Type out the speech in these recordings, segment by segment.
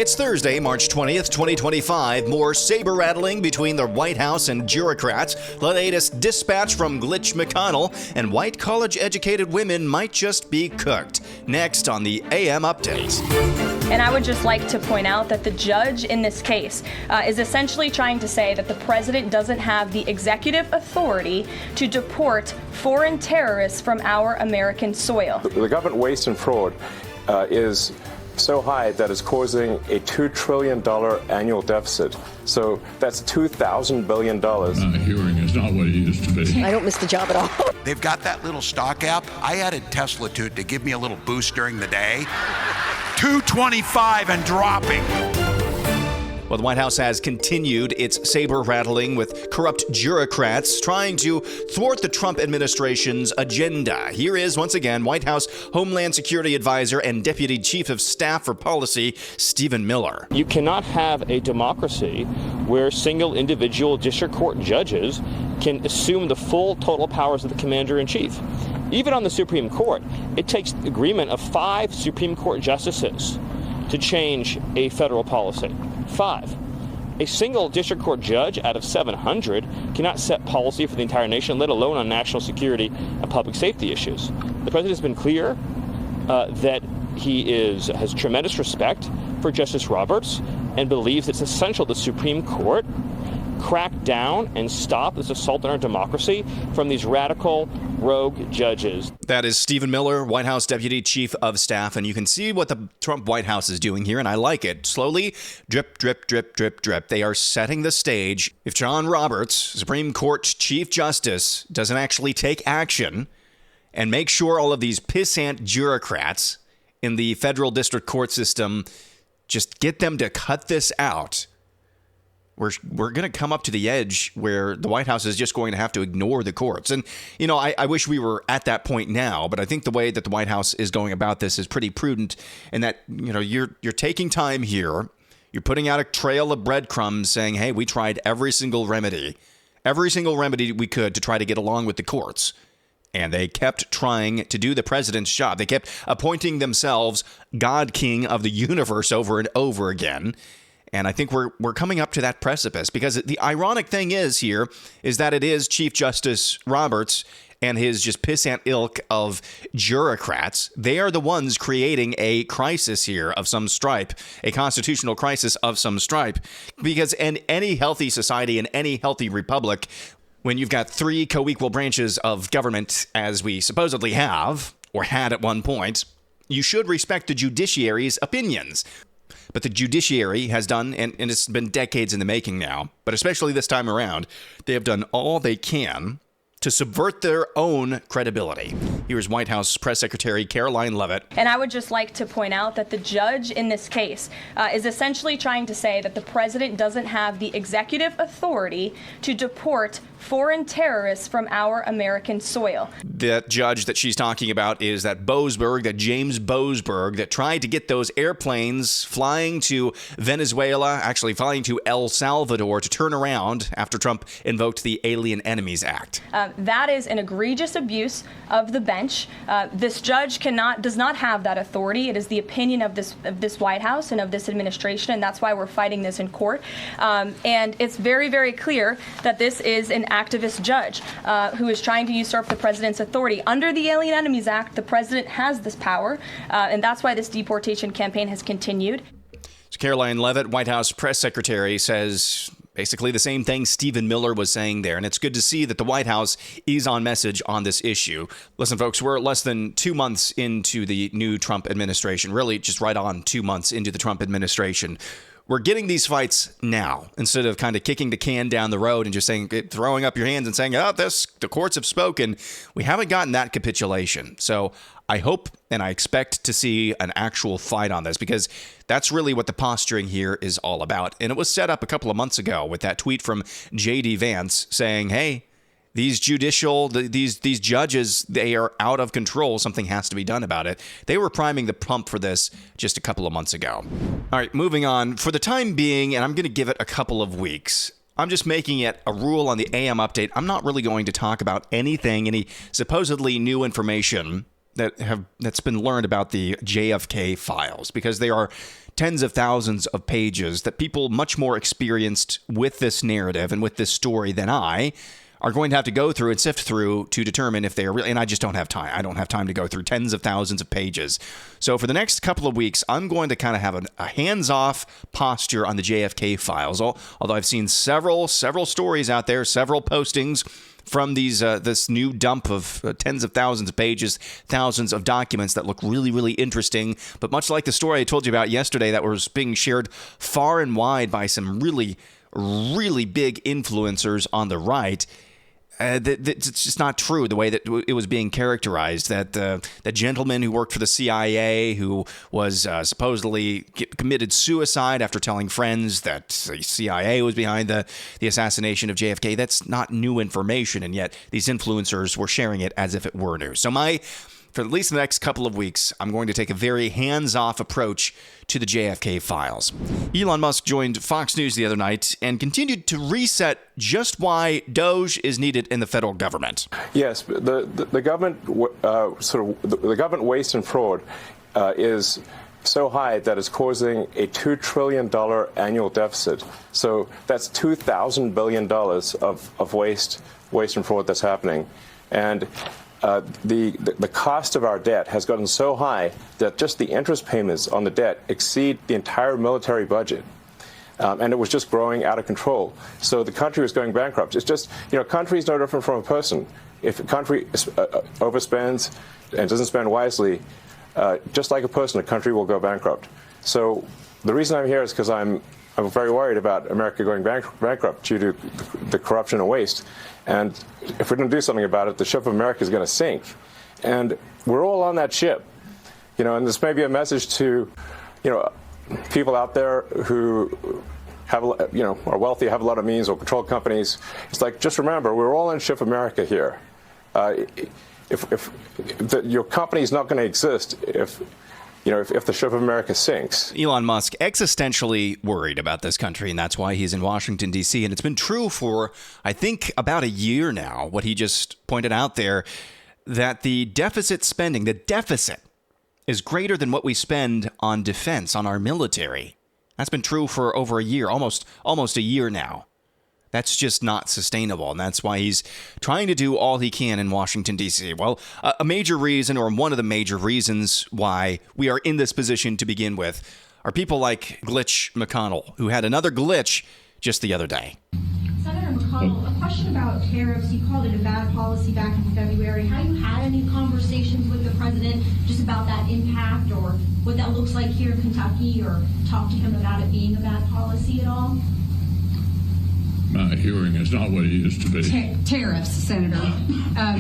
It's Thursday, March 20th, 2025. More saber-rattling between the White House and Juricrats. The latest dispatch from Glitch McConnell, and white college-educated women might just be cooked. Next on the AM Update. And I would just like to point out that the judge in this case is essentially trying to say that the president doesn't have the executive authority to deport foreign terrorists from our American soil. The government waste and fraud is so high that it's causing a $2 trillion annual deficit. So that's $2,000 billion. Hearing is not what it used to be. I don't miss the job at all. They've got that little stock app. I added Tesla to it to give me a little boost during the day. 225 and dropping. Well, the White House has continued its saber-rattling with corrupt Juricrats trying to thwart the Trump administration's agenda. Here is, once again, White House Homeland Security Advisor and Deputy Chief of Staff for Policy, Stephen Miller. You cannot have a democracy where single individual district court judges can assume the full total powers of the commander-in-chief. Even on the Supreme Court, it takes agreement of 5 Supreme Court justices to change a federal policy. 5. A single district court judge out of 700 cannot set policy for the entire nation, let alone on national security and public safety issues. The president has been clear that he has tremendous respect for Justice Roberts and believes it's essential the Supreme Court crack down and stop this assault on our democracy from these radical rogue judges. That is Stephen Miller, White House Deputy Chief of Staff, and you can see what the Trump White House is doing here, and I like it. Slowly, drip, drip, drip, drip, drip. They are setting the stage. If John Roberts, Supreme Court Chief Justice, doesn't actually take action and make sure all of these pissant Juricrats in the federal district court system, just get them to cut this out, we're going to come up to the edge where the White House is just going to have to ignore the courts. And, you know, I wish we were at that point now, but I think the way that the White House is going about this is pretty prudent in that, you know, you're taking time here. You're putting out a trail of breadcrumbs saying, hey, we tried every single remedy we could to try to get along with the courts. And they kept trying to do the president's job. They kept appointing themselves God King of the universe over and over again. And I think we're coming up to that precipice, because the ironic thing is that it is Chief Justice Roberts and his just pissant ilk of Juricrats. They are the ones creating a crisis here of some stripe, a constitutional crisis of some stripe, because in any healthy society, in any healthy republic, when you've got 3 co-equal branches of government, as we supposedly have, or had at one point, you should respect the judiciary's opinions. But the judiciary has done, and it's been decades in the making now, but especially this time around, they have done all they can to subvert their own credibility. Here's White House Press Secretary Karoline Leavitt. And I would just like to point out that the judge in this case is essentially trying to say that the president doesn't have the executive authority to deport foreign terrorists from our American soil. That judge that she's talking about is that James Boasberg, that tried to get those airplanes flying to Venezuela, actually flying to El Salvador, to turn around after Trump invoked the Alien Enemies Act. That is an egregious abuse of the bench. This judge does not have that authority. It is the opinion of this White House and of this administration, and that's why we're fighting this in court. And it's very, very clear that this is an activist judge who is trying to usurp the president's authority. Under the Alien Enemies Act, the president has this power, and that's why this deportation campaign has continued. So Karoline Leavitt, White House press secretary, says basically the same thing Stephen Miller was saying there, and it's good to see that the White House is on message on this issue. Listen, folks, we're less than 2 months into the new Trump administration, really just right on 2 months into the Trump administration. We're getting these fights now instead of kind of kicking the can down the road and just saying, throwing up your hands and saying, the courts have spoken. We haven't gotten that capitulation. So I hope and I expect to see an actual fight on this, because that's really what the posturing here is all about. And it was set up a couple of months ago with that tweet from J.D. Vance saying, hey, these judges, they are out of control. Something has to be done about it. They were priming the pump for this just a couple of months ago. All right, moving on. For the time being, and I'm going to give it a couple of weeks, I'm just making it a rule on the AM update. I'm not really going to talk about any supposedly new information that's been learned about the JFK files, because they are tens of thousands of pages that people much more experienced with this narrative and with this story than I are going to have to go through and sift through to determine if they are really, and I just don't have time. I don't have time to go through tens of thousands of pages. So for the next couple of weeks, I'm going to kind of have a hands-off posture on the JFK files. Although I've seen several stories out there, several postings from this new dump of tens of thousands of pages, thousands of documents that look really, really interesting. But much like the story I told you about yesterday that was being shared far and wide by some really, really big influencers on the right, it's just not true the way that it was being characterized. That gentleman who worked for the CIA, who was supposedly committed suicide after telling friends that the CIA was behind the assassination of JFK, that's not new information, and yet these influencers were sharing it as if it were new. So for at least the next couple of weeks, I'm going to take a very hands-off approach to the JFK files. Elon Musk joined Fox News the other night and continued to reset just why Doge is needed in the federal government. Yes, the government the government waste and fraud is so high that it's causing a $2 trillion annual deficit. So that's $2,000 billion of waste and fraud that's happening, and the cost of our debt has gotten so high that just the interest payments on the debt exceed the entire military budget. And it was just growing out of control. So the country was going bankrupt. It's just, country is no different from a person. If a country overspends and doesn't spend wisely, just like a person, a country will go bankrupt. So the reason I'm here is because I'm very worried about America going bankrupt due to the corruption and waste. And if we don't do something about it, the ship of America is going to sink. And we're all on that ship. And this may be a message to, people out there who have, are wealthy, have a lot of means, or control companies. It's like, just remember, we're all in ship America here. Your company is not going to exist if the ship of America sinks. Elon Musk existentially worried about this country, and that's why he's in Washington, D.C. And it's been true for, I think, about a year now, what he just pointed out there, that the deficit spending, the deficit, is greater than what we spend on defense, on our military. That's been true for over a year, almost a year now. That's just not sustainable, and that's why he's trying to do all he can in Washington, D.C. Well, a major reason, or one of the major reasons why we are in this position to begin with, are people like Glitch McConnell, who had another glitch just the other day. Senator McConnell, a question about tariffs. You called it a bad policy back in February. Have you had any conversations with the president just about that impact, or what that looks like here in Kentucky, or talked to him about it being a bad policy at all? My hearing is not what it used to be. Tariffs, Senator.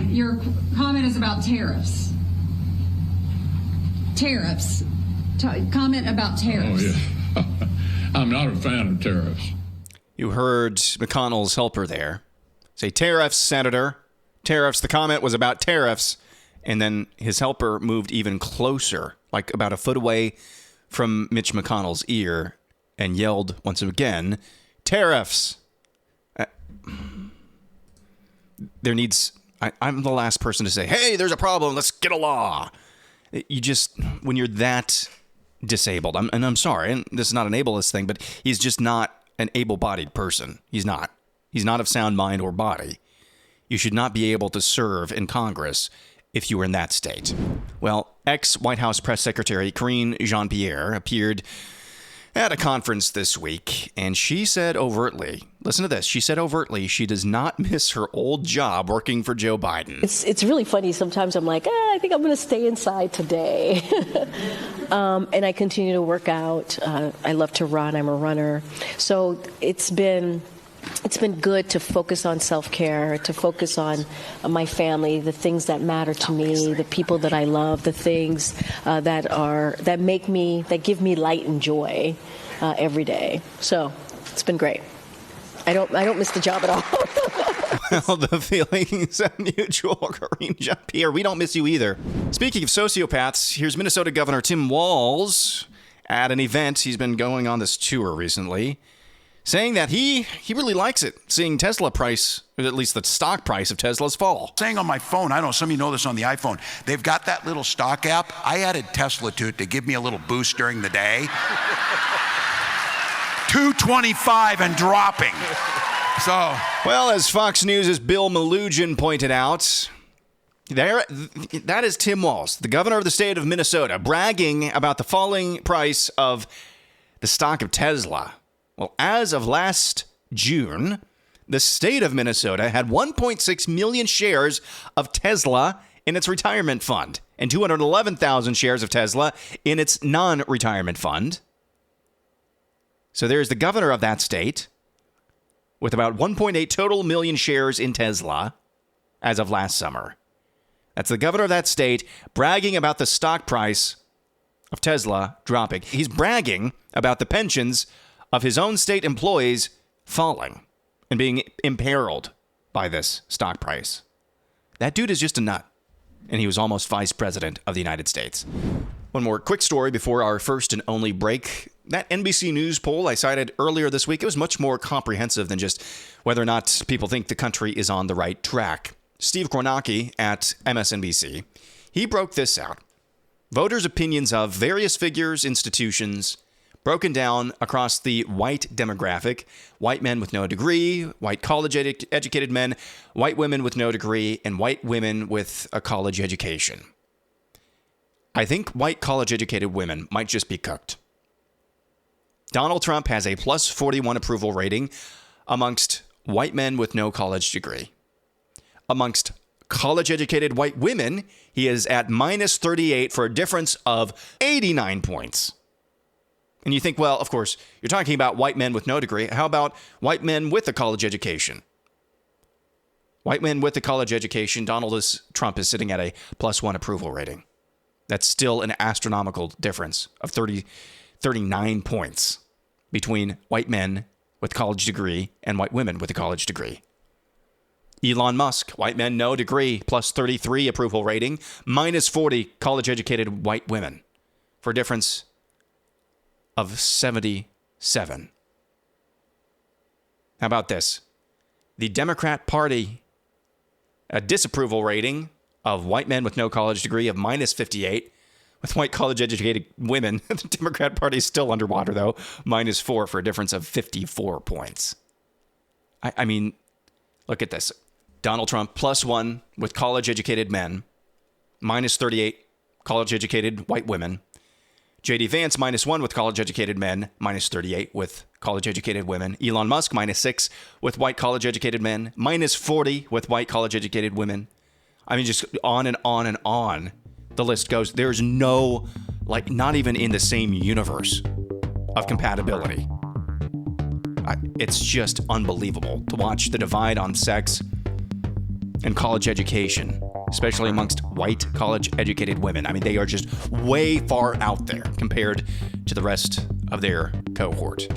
Your comment is about tariffs. Tariffs. Comment about tariffs. Oh, yeah. I'm not a fan of tariffs. You heard McConnell's helper there say, tariffs, Senator. Tariffs. The comment was about tariffs. And then his helper moved even closer, like about a foot away from Mitch McConnell's ear, and yelled once again, tariffs. I'm the last person to say, hey, there's a problem, let's get a law. You just, when you're that disabled, I'm sorry, and this is not an ableist thing, but he's just not an able-bodied person. He's not of sound mind or body. You should not be able to serve in Congress if you were in that state. Well, ex-White House Press Secretary Karine Jean-Pierre appeared at a conference this week, and she said overtly, listen to this, she said overtly she does not miss her old job working for Joe Biden. It's really funny. Sometimes I'm like, I think I'm going to stay inside today. And I continue to work out. I love to run. I'm a runner. So it's been good to focus on self-care, to focus on my family, the things that matter to me, the people that I love, the things that give me light and joy every day. So it's been great. I don't miss the job at all. Well, the feelings are mutual, Karine Jean-Pierre. We don't miss you either. Speaking of sociopaths, here's Minnesota Governor Tim Walz at an event. He's been going on this tour recently, saying that he really likes it, seeing Tesla price, or at least the stock price of Tesla's fall. Saying on my phone, I don't know, some of you know this on the iPhone, they've got that little stock app. I added Tesla to it to give me a little boost during the day. 225 and dropping. So, well, as Fox News' Bill Malugin pointed out, that is Tim Walz, the governor of the state of Minnesota, bragging about the falling price of the stock of Tesla. Well, as of last June, the state of Minnesota had 1.6 million shares of Tesla in its retirement fund and 211,000 shares of Tesla in its non-retirement fund. So there's the governor of that state with about 1.8 total million shares in Tesla as of last summer. That's the governor of that state bragging about the stock price of Tesla dropping. He's bragging about the pensions of his own state employees falling and being imperiled by this stock price. That dude is just a nut. And he was almost vice president of the United States. One more quick story before our first and only break. That NBC News poll I cited earlier this week, it was much more comprehensive than just whether or not people think the country is on the right track. Steve Kornacki at MSNBC, he broke this out. Voters' opinions of various figures, institutions, broken down across the white demographic, white men with no degree, white college-educated men, white women with no degree, and white women with a college education. I think white college-educated women might just be cooked. Donald Trump has a plus 41 approval rating amongst white men with no college degree. Amongst college-educated white women, he is at minus 38 for a difference of 89 points. And you think, well, of course, you're talking about white men with no degree. How about white men with a college education? White men with a college education, Trump is sitting at a plus 1 approval rating. That's still an astronomical difference of 39 points between white men with college degree and white women with a college degree. Elon Musk, white men, no degree, plus 33 approval rating, minus 40 college-educated white women for a difference of 77. How about this? The Democrat Party, a disapproval rating of white men with no college degree of minus 58. With white college-educated women, the Democrat Party is still underwater, though, minus 4 for a difference of 54 points. I mean, look at this. Donald Trump, plus 1 with college-educated men, minus 38 college-educated white women. J.D. Vance, minus 1 with college-educated men, minus 38 with college-educated women. Elon Musk, minus 6 with white college-educated men, minus 40 with white college-educated women. I mean, just on and on and on the list goes. There's no, not even in the same universe of compatibility. It's just unbelievable to watch the divide on sex and college education, especially amongst white college-educated women. I mean, they are just way far out there compared to the rest of their cohort.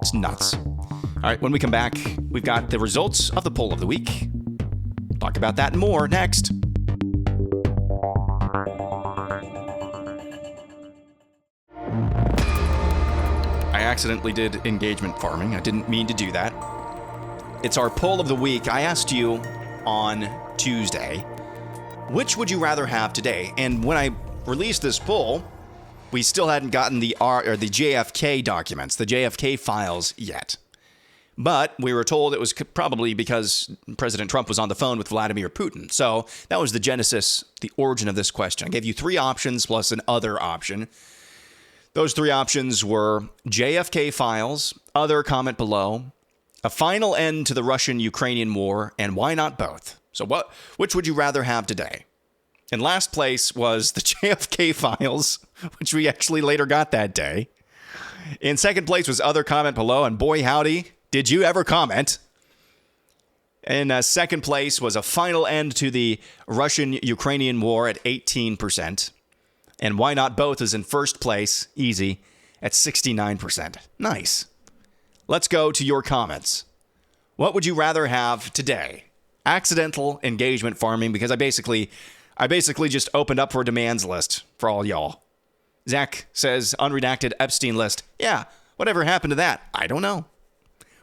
It's nuts. All right, when we come back, we've got the results of the poll of the week. Talk about that and more next. I accidentally did engagement farming. I didn't mean to do that. It's our poll of the week. I asked you on Tuesday, which would you rather have today? And when I released this poll, we still hadn't gotten the JFK documents, the JFK files yet. But we were told it was probably because President Trump was on the phone with Vladimir Putin. So that was the genesis, the origin of this question. I gave you 3 options plus an other option. Those 3 options were JFK files, other comment below, a final end to the Russian-Ukrainian war, and why not both? So which would you rather have today? In last place was the JFK files, which we actually later got that day. In second place was other comment below, and boy howdy, did you ever comment. In second place was a final end to the Russian-Ukrainian war at 18%. And why not both is in first place, easy, at 69%. Nice. Let's go to your comments. What would you rather have today? Accidental engagement farming, because I basically just opened up for a demands list for all y'all. Zach says, unredacted Epstein list. Yeah, whatever happened to that? I don't know.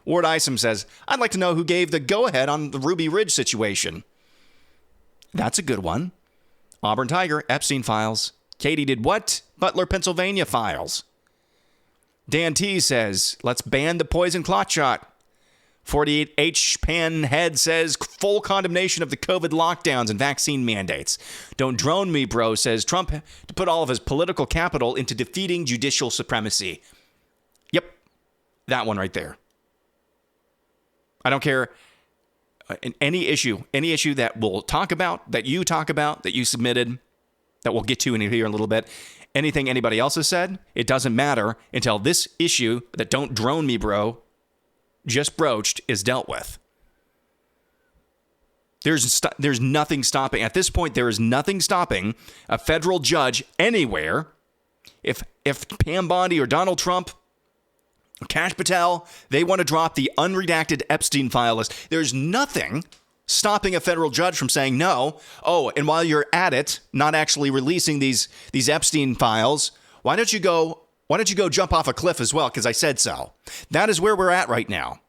Ward Isom says, I'd like to know who gave the go-ahead on the Ruby Ridge situation. That's a good one. Auburn Tiger, Epstein files. Katie did what? Butler, Pennsylvania files. Dan T says, let's ban the poison clot shot. 48H Pan Head says, full condemnation of the COVID lockdowns and vaccine mandates. Don't drone me, bro, says Trump to put all of his political capital into defeating judicial supremacy. Yep, that one right there. I don't care. In any issue that we'll talk about, that you talk about, that you submitted, that we'll get to in here in a little bit, anything anybody else has said, it doesn't matter until this issue that don't drone me, bro, just broached is dealt with. There's nothing stopping. At this point, there is nothing stopping a federal judge anywhere. If Pam Bondi or Donald Trump, Kash Patel, they want to drop the unredacted Epstein file list, there's nothing stopping a federal judge from saying no. Oh, and while you're at it, not actually releasing these Epstein files, why don't you go jump off a cliff as well? Because I said so. That is where we're at right now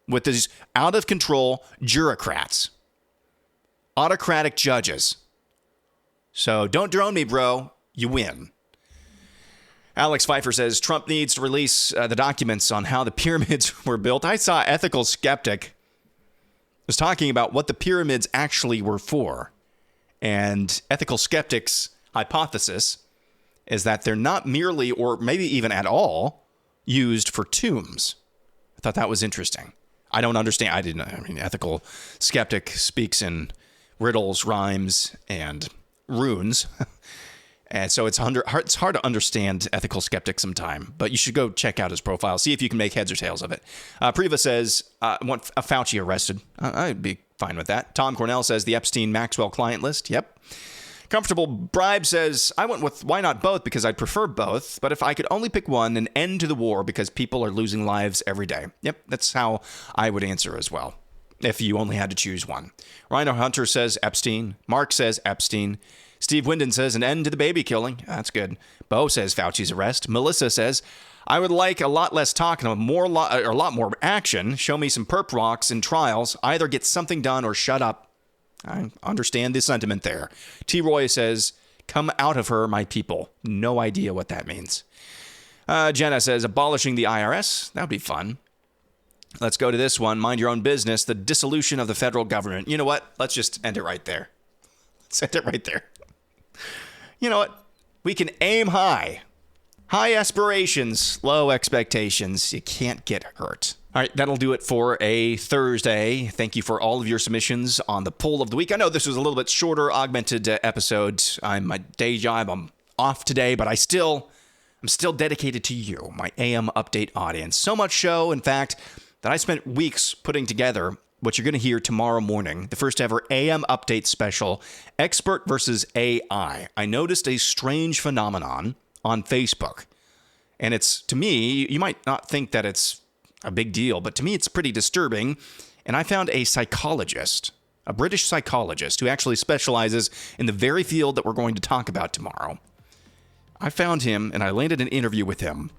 with these out of control juricrats, autocratic judges. So don't drone me, bro. You win. Alex Pfeiffer says Trump needs to release the documents on how the pyramids were built. I saw Ethical Skeptic was talking about what the pyramids actually were for. And Ethical Skeptic's hypothesis is that they're not merely, or maybe even at all, used for tombs. I thought that was interesting. I don't understand. Ethical Skeptic speaks in riddles, rhymes, and runes. And so it's hard to understand Ethical Skeptic sometime, but you should go check out his profile, see if you can make heads or tails of it. Priva says, want a Fauci arrested. I'd be fine with that. Tom Cornell says the Epstein-Maxwell client list. Yep. Comfortable Bribe says, I went with why not both because I'd prefer both, but if I could only pick one, an end to the war because people are losing lives every day. Yep, that's how I would answer as well, if you only had to choose one. Rhino Hunter says Epstein. Mark says Epstein. Steve Winden says an end to the baby killing. That's good. Bo says Fauci's arrest. Melissa says, I would like a lot less talk and a lot more action. Show me some perp rocks and trials. Either get something done or shut up. I understand the sentiment there. T. Roy says, come out of her, my people. No idea what that means. Jenna says, abolishing the IRS. That would be fun. Let's go to this one. Mind your own business. The dissolution of the federal government. You know what? Let's just end it right there. Let's end it right there. You know what? We can aim high. High aspirations, low expectations. You can't get hurt. All right, that'll do it for a Thursday. Thank you for all of your submissions on the poll of the week. I know this was a little bit shorter, augmented episode. I'm my day job. I'm off today, but I'm still dedicated to you, my AM Update audience. So much show, in fact, that I spent weeks putting together what you're going to hear tomorrow morning, the first ever AM Update special, Expert versus AI. I noticed a strange phenomenon on Facebook. And it's, to me, you might not think that it's a big deal, but to me it's pretty disturbing. And I found a psychologist, a British psychologist, who actually specializes in the very field that we're going to talk about tomorrow. I found him and I landed an interview with him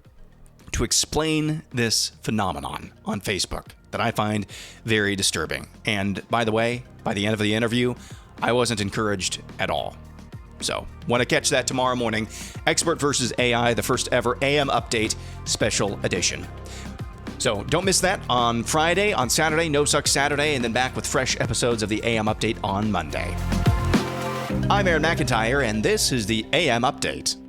to explain this phenomenon on Facebook that I find very disturbing. And by the way, by the end of the interview, I wasn't encouraged at all. So, want to catch that tomorrow morning. Expert versus AI, the first ever AM Update special edition. So, don't miss that on Friday, on Saturday, No Suck Saturday, and then back with fresh episodes of the AM Update on Monday. I'm Aaron McIntire, and this is the AM Update.